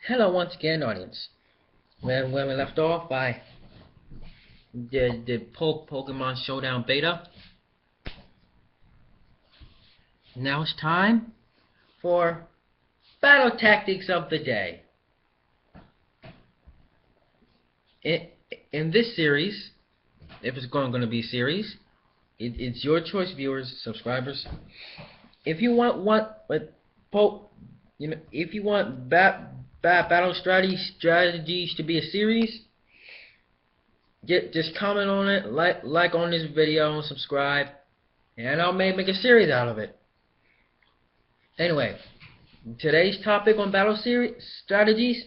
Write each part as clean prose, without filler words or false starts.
Hello once again, audience. When we left off, I did Pokemon Showdown Beta. Now it's time for Battle Tactics of the Day. In this series, if it's going to be a series, it's your choice, viewers, subscribers. If you want if you want battle strategies to be a series, just comment on it, like on this video, and subscribe, and I'll make a series out of it. Anyway, today's topic on battle series strategies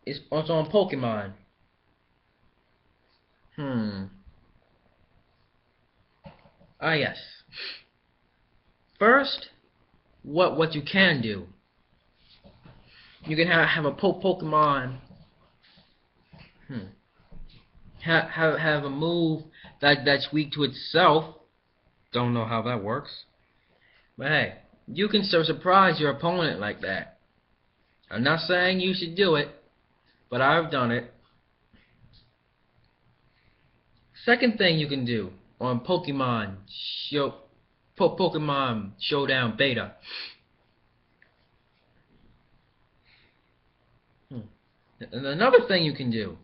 is also on Pokemon. Yes. First, what you can do. You can have a Pokemon have a move that's weak to itself. Don't know how that works. But hey, you can surprise your opponent like that. I'm not saying you should do it, but I've done it. Second thing you can do on Pokemon Showdown Beta. And another thing you can do.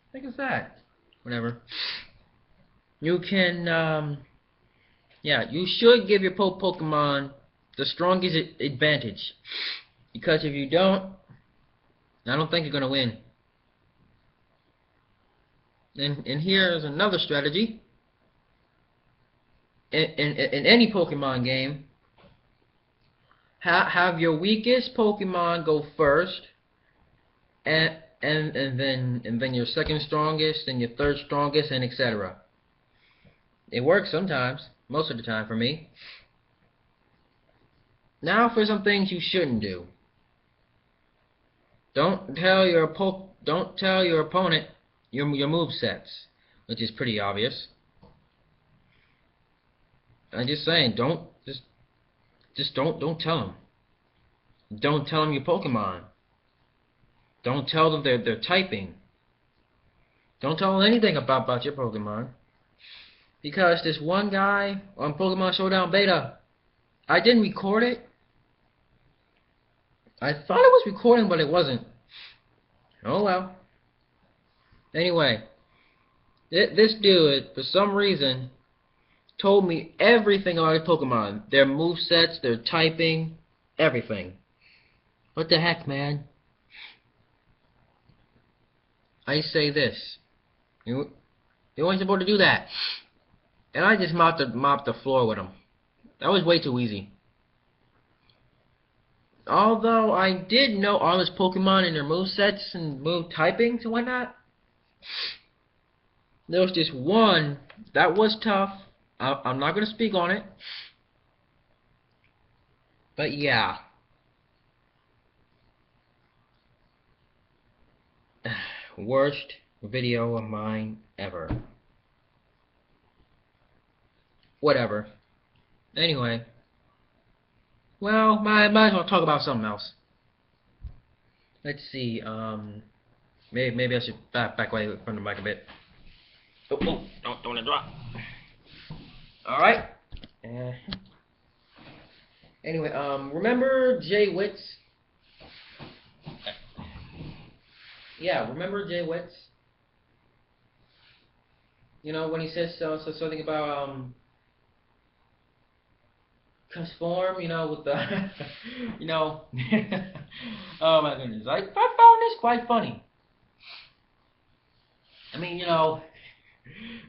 I think it's that. Whatever. You can you should give your Pokemon the strongest advantage, because if you don't, I don't think you're gonna win. And here's another strategy. In any Pokemon game, have your weakest Pokemon go first, and then your second strongest, and your third strongest, and etc. It works sometimes, most of the time for me. Now for some things you shouldn't do. Don't tell your opponent your movesets, which is pretty obvious. I'm just saying, don't tell them. Don't tell them your Pokemon. Don't tell them their typing. Don't tell them anything about your Pokemon. Because this one guy on Pokemon Showdown Beta, I didn't record it. I thought it was recording, but it wasn't. Oh well. Anyway, this dude, for some reason, told me everything about his Pokemon. Their movesets, their typing, everything. What the heck, man? I say this. You weren't supposed to do that. And I just mopped the floor with him. That was way too easy. Although I did know all his Pokemon and their movesets and move typings and whatnot, there was just one that was tough. I'm not going to speak on it. But yeah. Worst video of mine ever. Whatever. Anyway. Well, might as well talk about something else. Let's see. Maybe I should back away from the mic a bit. Oh, don't let it drop. All right. Anyway, remember Jay Witz? Yeah, remember Jay Witz? You know, when he says something about Cusform, you know, with the you know. Oh my goodness, I found this quite funny. I mean,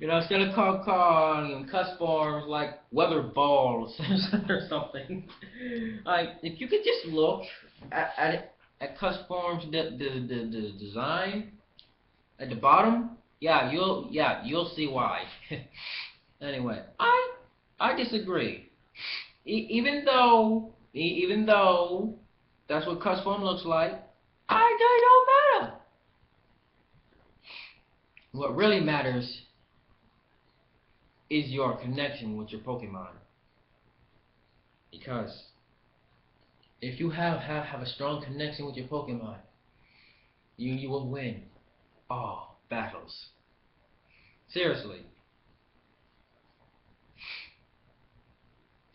instead of calling them Cusforms, like weather balls or something. Like, if you could just look at Cusform's the design at the bottom, you'll see why. Anyway, I disagree. Even though that's what Cusform looks like, I don't matter. What really matters is your connection with your Pokemon. Because If you have a strong connection with your Pokemon, you will win all battles. Seriously.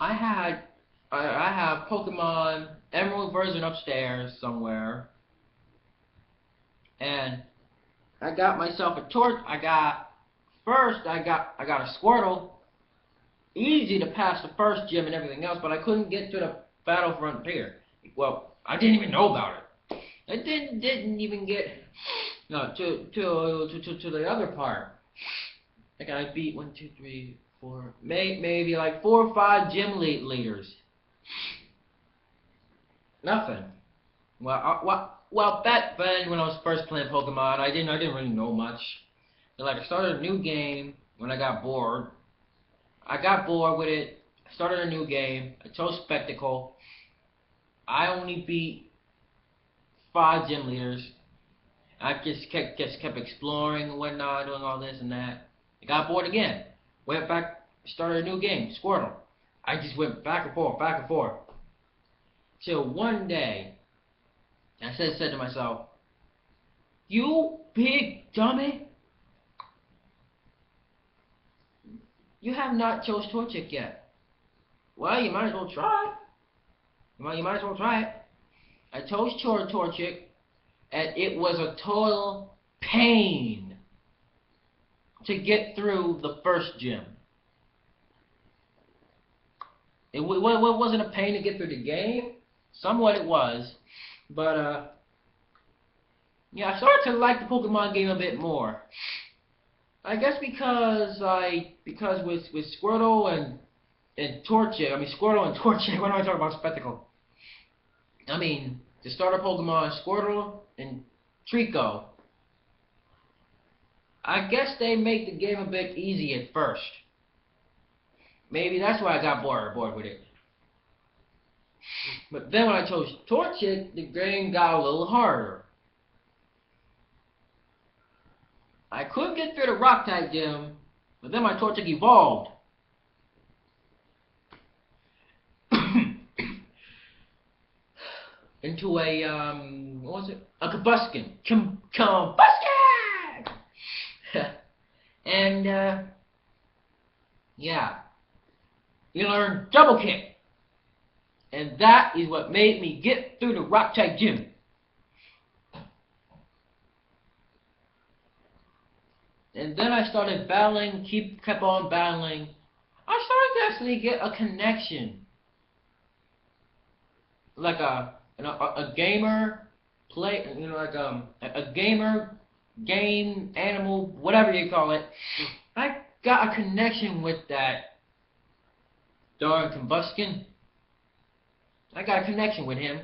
I had I have Pokemon Emerald version upstairs somewhere, and I got myself a torch. I got a Squirtle. Easy to pass the first gym and everything else, but I couldn't get to the Battlefront pier. Well, I didn't even know about it. I didn't even get no to the other part. Like I beat 1, 2, 3, 4, maybe like 4 or 5 gym leaders. Nothing. Well, back then when I was first playing Pokemon, I didn't really know much. So, like I started a new game when I got bored. I got bored with it. I started a new game. I chose Spectacle. I only beat 5 gym leaders. I just kept exploring and whatnot, doing all this and that. I got bored again. Went back, started a new game, Squirtle. I just went back and forth, back and forth. Till one day, I said to myself, "You big dummy! You have not chose Torchic yet. Well, you might as well try. You might as well try it." I chose Torchic, and it was a total pain to get through the first gym. It wasn't a pain to get through the game. Somewhat it was, but yeah, I started to like the Pokemon game a bit more. I guess because with Squirtle and Torchic, I mean Squirtle and Torchic. What am I talking about? Spectacle. I mean the starter Pokemon Squirtle and Trico. I guess they make the game a bit easy at first. Maybe that's why I got bored with it. But then when I chose Torchic, the game got a little harder. I could get through the Rock type gym, but then my Torchic evolved. Into a, what was it? A Combusken. Combusken! And, yeah. You learn Double Kick. And that is what made me get through the Rock type gym. And then I started battling, kept on battling. I started to actually get a connection. Like a gamer play, like a gamer game animal, whatever you call it. I got a connection with that darn Combusken. I got a connection with him.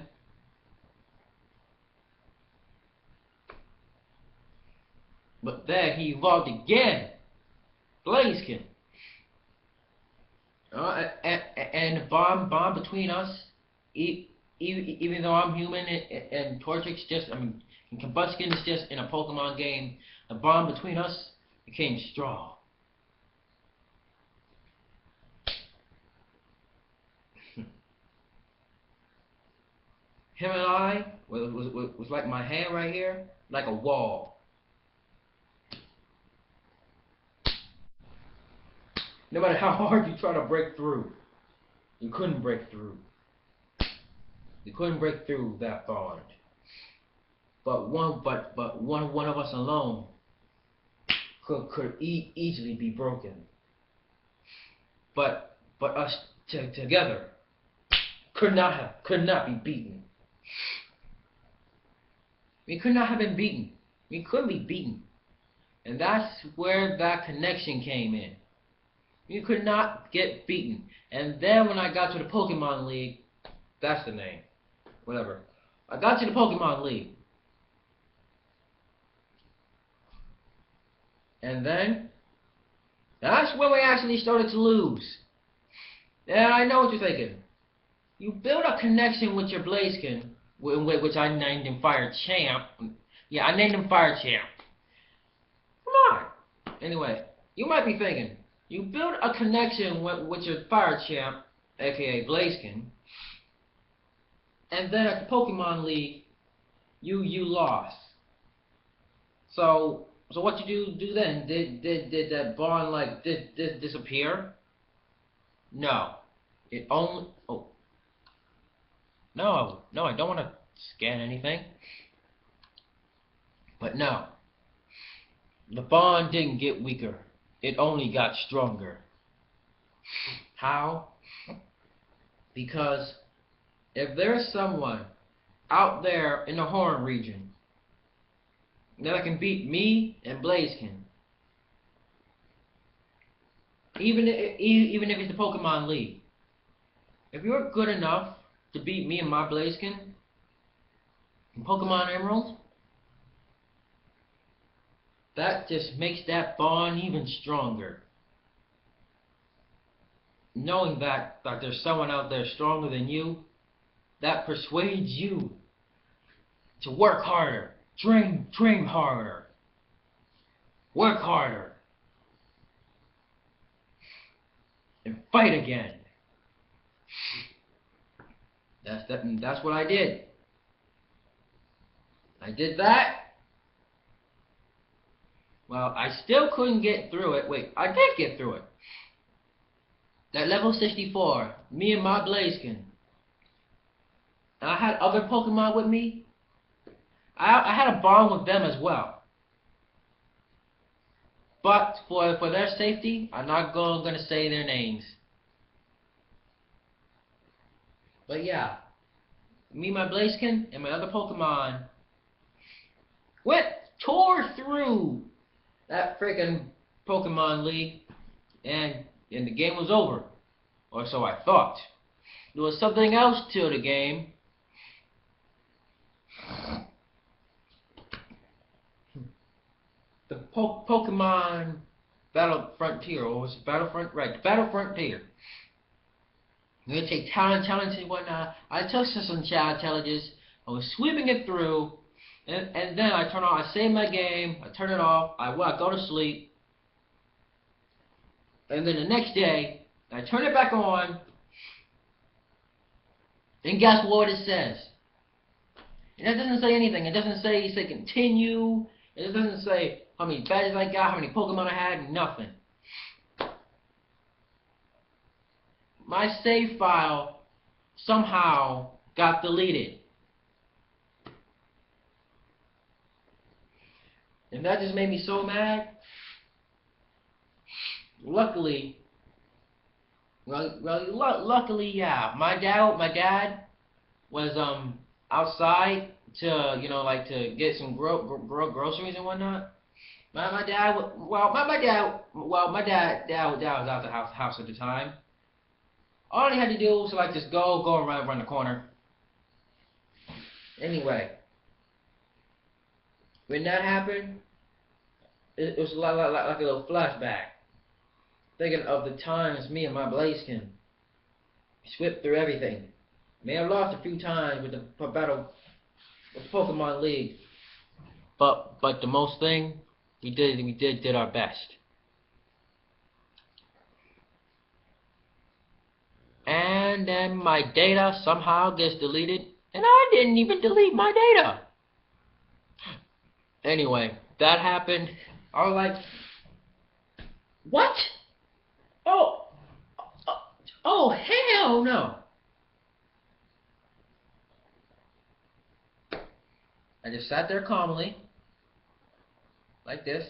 But then he evolved again. Blaziken. And the bond between us, even though I'm human and Torchic's just, I mean, and Combusken is just in a Pokemon game, the bond between us became strong. Him and I was like my hand right here, like a wall. No matter how hard you try to break through, you couldn't break through. You couldn't break through that bond. But one of us alone could easily be broken. But us together could not be beaten. We could not have been beaten. We couldn't be beaten. And that's where that connection came in. You could not get beaten. And then when I got to the Pokemon League, that's the name. Whatever. I got to the Pokemon League. And then, that's when we actually started to lose. And I know what you're thinking. You build a connection with your Blaziken, which I named him Fire Champ. Yeah, I named him Fire Champ. Come on. Anyway, you might be thinking, you build a connection with your Fire Champ, aka Blaziken, And then at the Pokemon League, you lost. So what you do then? Did that bond like did disappear? No. It only no, I don't want to scan anything. But no. The bond didn't get weaker. It only got stronger. How? Because if there's someone out there in the Horn region that can beat me and Blaziken, even if it's the Pokemon League, if you're good enough to beat me and my Blaziken in Pokemon Emerald, that just makes that bond even stronger. Knowing that there's someone out there stronger than you, that persuades you to work harder, train harder, work harder, and fight again. That's what I did. I did that. Well, I still couldn't get through it. Wait, I did get through it. At level 64, me and my Blaziken. And I had other Pokemon with me. I had a bond with them as well. But for their safety, I'm not gonna say their names. But yeah, me, my Blaziken, and my other Pokemon tore through that freaking Pokemon League, and the game was over. Or so I thought. There was something else to the game. The Pokemon Battle Frontier, or was it Battlefront? Right, Battle Frontier. I'm gonna take talent challenges and whatnot. I took some challenge challenges. I was sweeping it through, and then I save my game. I turn it off. I go to sleep, and then the next day I turn it back on, and guess what it says? And that doesn't say anything. It doesn't say continue. It doesn't say how many badges I got, how many Pokemon I had, nothing. My save file somehow got deleted. And that just made me so mad. Luckily, luckily, yeah. My dad was outside to to get some groceries and whatnot. My dad was out the house at the time. All he had to do was just go around the corner. Anyway, when that happened, it was like a little flashback. Thinking of the times me and my Blaziken swept through everything. May have lost a few times with the Pokemon League, but the most thing we did our best. And then my data somehow gets deleted, and I didn't even delete my data. Anyway, that happened. I was like, what? Oh, hell no. I just sat there calmly, like this,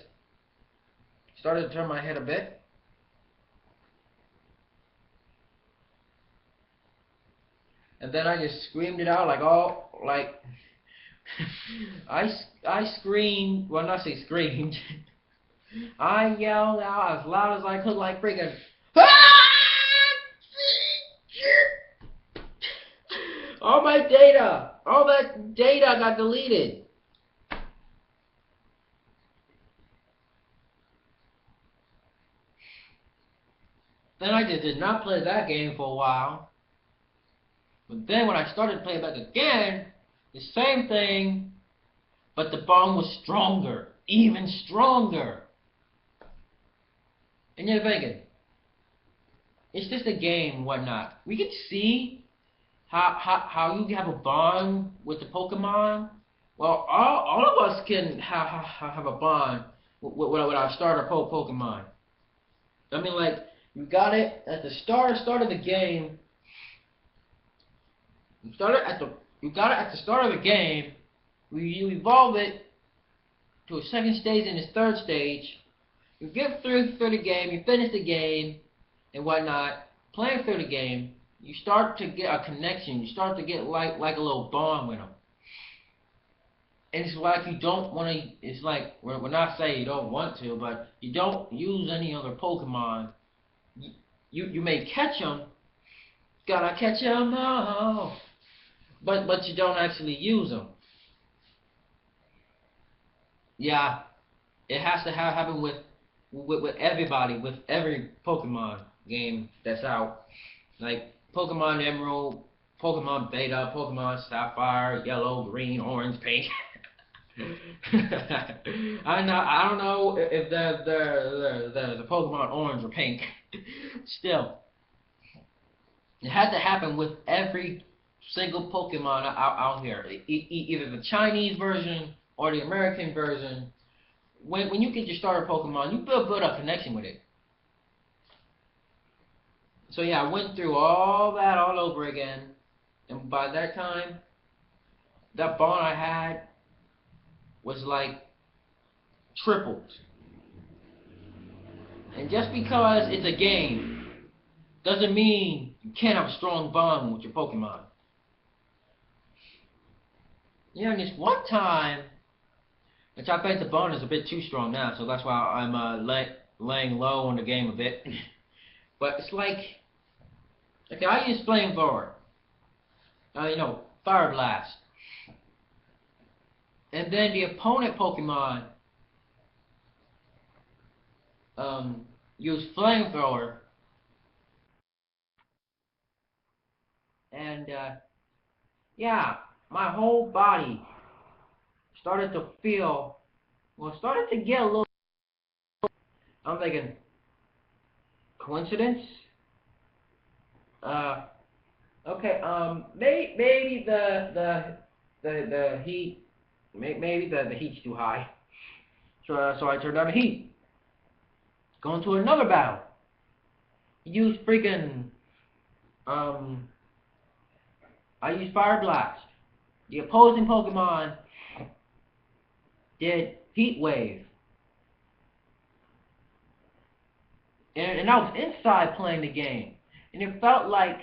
started to turn my head a bit, and then I just screamed it out I screamed, well, not say screamed, I yelled out as loud as I could like freaking, all that data got deleted. Then I just did not play that game for a while. But then when I started playing back again, the same thing, but the bond was stronger, even stronger. And you're thinking, it's just a game, whatnot. We can see how you have a bond with the Pokemon. Well, all of us can have a bond with our starter Pokemon. I mean, like, you got it at the start of the game. You got it at the start of the game. You evolve it to a second stage and its third stage. You get through the game. You finish the game and whatnot. Playing through the game, you start to get a connection. You start to get like a little bond with them. And it's like you don't want to. It's like we're not saying you don't want to, but you don't use any other Pokemon. You may catch them. Gotta catch them all. But you don't actually use them. Yeah, it has to happen with everybody, with every Pokemon game that's out. Like Pokemon Emerald, Pokemon Beta, Pokemon Sapphire, Yellow, Green, Orange, Pink. I don't know if the Pokemon Orange or Pink. Still, it had to happen with every single Pokemon out here. Either the Chinese version or the American version. When you get your starter Pokemon, you build a connection with it. So yeah, I went through all that all over again, and by that time, that bond I had was like tripled. And just because it's a game doesn't mean you can't have a strong bond with your Pokemon. Yeah, and this one time, which I think the bond is a bit too strong now, so that's why I'm laying low on the game a bit. But it's like, okay, I use Flamethrower. Fire Blast. And then the opponent Pokemon use Flamethrower. And yeah, my whole body started to started to get a little. I'm thinking, coincidence? Okay, maybe the heat, maybe the heat's too high. So I turned down the heat. Going to another battle. Use freaking, I used Fire Blast. The opposing Pokemon did Heat Wave. And I was inside playing the game. And it felt like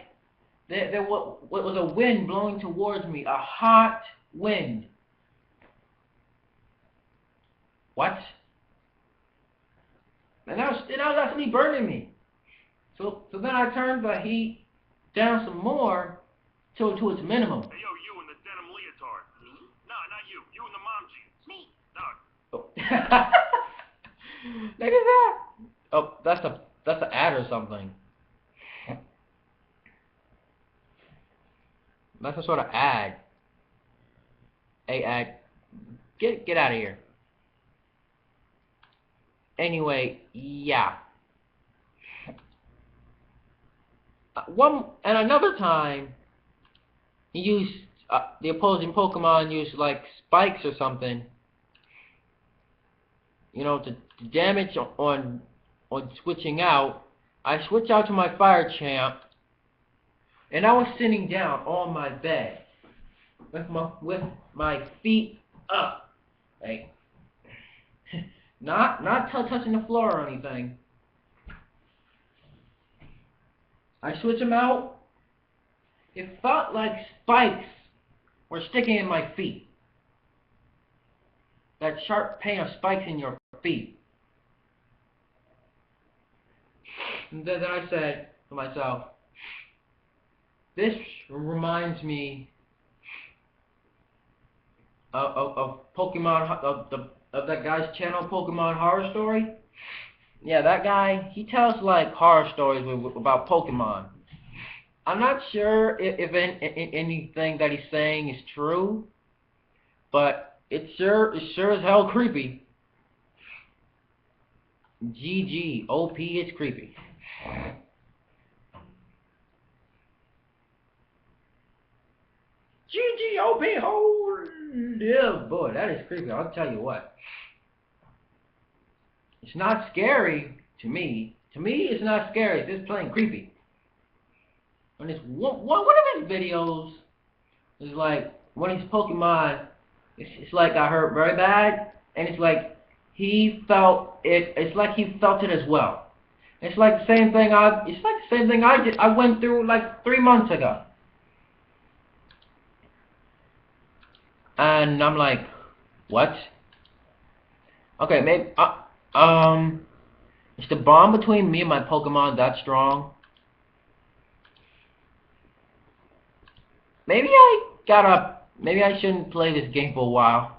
there was a wind blowing towards me. A hot wind. What? And that was actually burning me. So then I turned the heat down some more to its minimum. Hey, yo, you in the denim leotard. Me? No, not you. You in the mom jeans. Me. No. Oh. Look at that. Oh, that's an ad or something. That's a sort of ad. Hey, ad. Get out of here. Anyway, yeah. Another time, he used the opposing Pokemon used like spikes or something. To damage on switching out. I switch out to my Fire Champ, and I was sitting down on my bed with my feet up, like not touching the floor or anything. I switch them out. It felt like spikes were sticking in my feet. That sharp pain of spikes in your feet. And then I said to myself, this reminds me of Pokemon, of that guy's channel, Pokemon Horror Story. Yeah, that guy, he tells like horror stories about Pokemon. I'm not sure if anything that he's saying is true, but it's sure as hell creepy. GG, OP, it's creepy. oh behold. Yeah, boy, that is creepy. I'll tell you what. It's not scary to me. To me, it's not scary. It's just plain creepy. And it's one of his videos is like when he's Pokemon. It's like I hurt very bad, and it's like he felt it. It's like he felt it as well. It's like the same thing I did. I went through like 3 months ago, and I'm like, what? Okay, maybe is the bond between me and my Pokemon that strong? Maybe I shouldn't play this game for a while.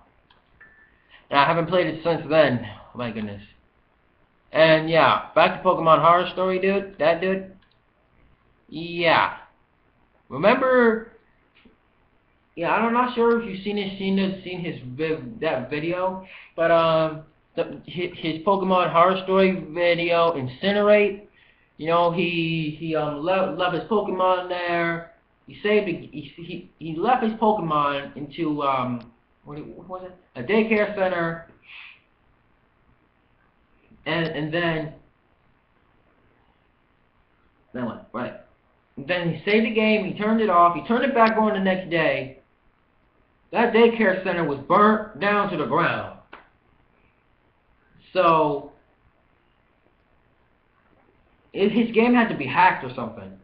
And I haven't played it since then. Oh my goodness. And yeah, back to Pokemon Horror Story, dude. That dude. Yeah. Remember? Yeah, I'm not sure if you've seen that video, but his Pokemon Horror Story video, Incinerate. You know, he left his Pokemon there. He saved he left his Pokemon into what was it? A daycare center, and then what? Right. And then he saved the game. He turned it off. He turned it back on the next day. That daycare center was burnt down to the ground. So his game had to be hacked or something.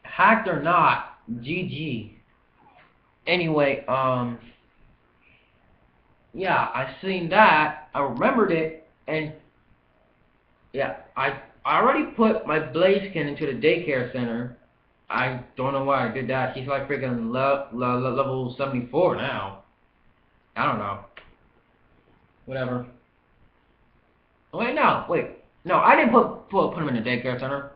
Hacked or not, GG. Anyway, yeah, I seen that. I remembered it, and yeah, I already put my Blaziken into the daycare center. I don't know why I did that. He's like freaking level 74 now. I don't know. Whatever. Oh, wait, no, wait. No, I didn't put him in the daycare center.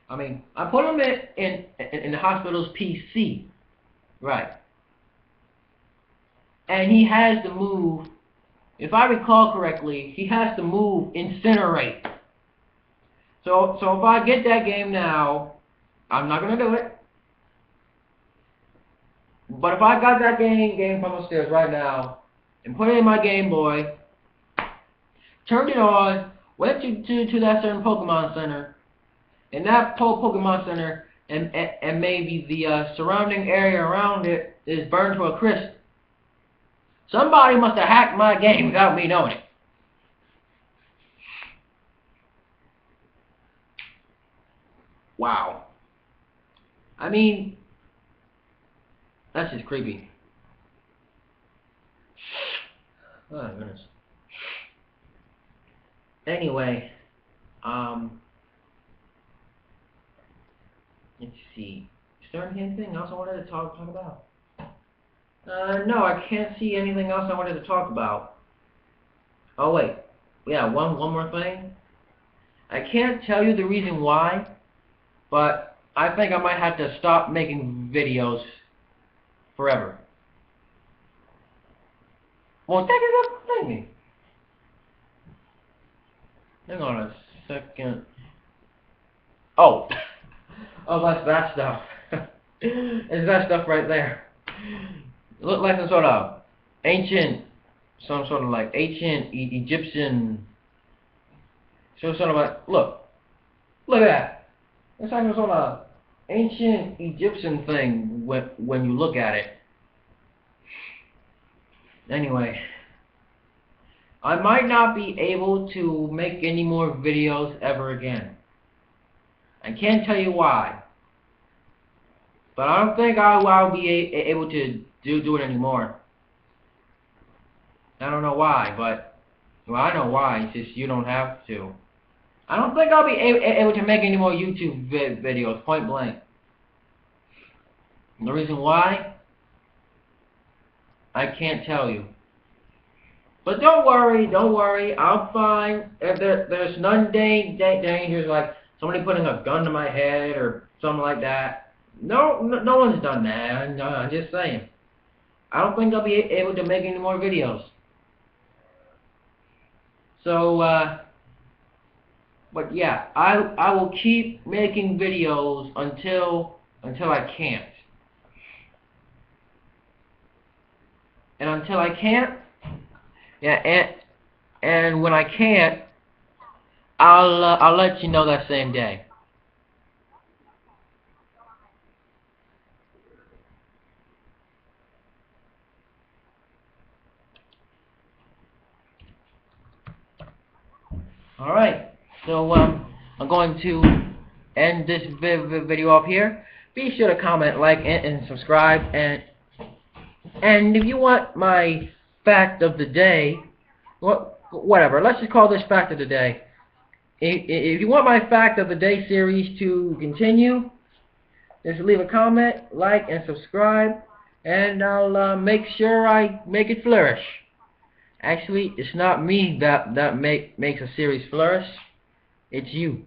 I mean, I put him in the hospital's PC. Right. And he has to move, if I recall correctly, he has to move Incinerate. So if I get that game now, I'm not going to do it. But if I got that game from upstairs right now, and put it in my Game Boy, turned it on, went to that certain Pokemon Center, and that Pokemon Center and maybe the surrounding area around it is burned to a crisp, somebody must have hacked my game without me knowing it. Wow. I mean, that's just creepy. Oh my goodness. Anyway, let's see. Is there anything else I wanted to talk about? No, I can't see anything else I wanted to talk about. Oh wait, yeah, one more thing. I can't tell you the reason why, but I think I might have to stop making videos forever. Well, take it up, thank me. Hang on a second. Oh, that's that stuff. It's that stuff right there. It looked like some sort of ancient Egyptian. Sort of like, look at that. It's like some sort of ancient Egyptian thing when you look at it. Anyway, I might not be able to make any more videos ever again. I can't tell you why, but I don't think I'll be able to do it anymore. I don't know why, but well, I know why. It's just you don't have to. I don't think I'll be able to make any more YouTube videos, point blank. And the reason why, I can't tell you. But don't worry, I'm fine. If there's none dangers like somebody putting a gun to my head or something like that. No one's done that. No, I'm just saying. I don't think I'll be able to make any more videos. So, but yeah, I will keep making videos until I can't. And until I can't, yeah, and when I can't, I'll let you know that same day. Alright, so I'm going to end this video off here. Be sure to comment, like, and subscribe, and if you want my fact of the day, whatever, let's just call this fact of the day. If you want my fact of the day series to continue, just leave a comment, like, and subscribe, and I'll make sure I make it flourish. Actually, it's not me that makes a series flourish. It's you.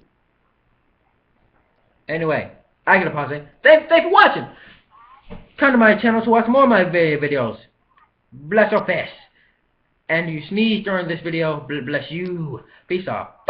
Anyway, I gotta pause it. Thanks for watching. Come to my channel to watch more of my videos. Bless your face. And you sneeze during this video, bless you. Peace out.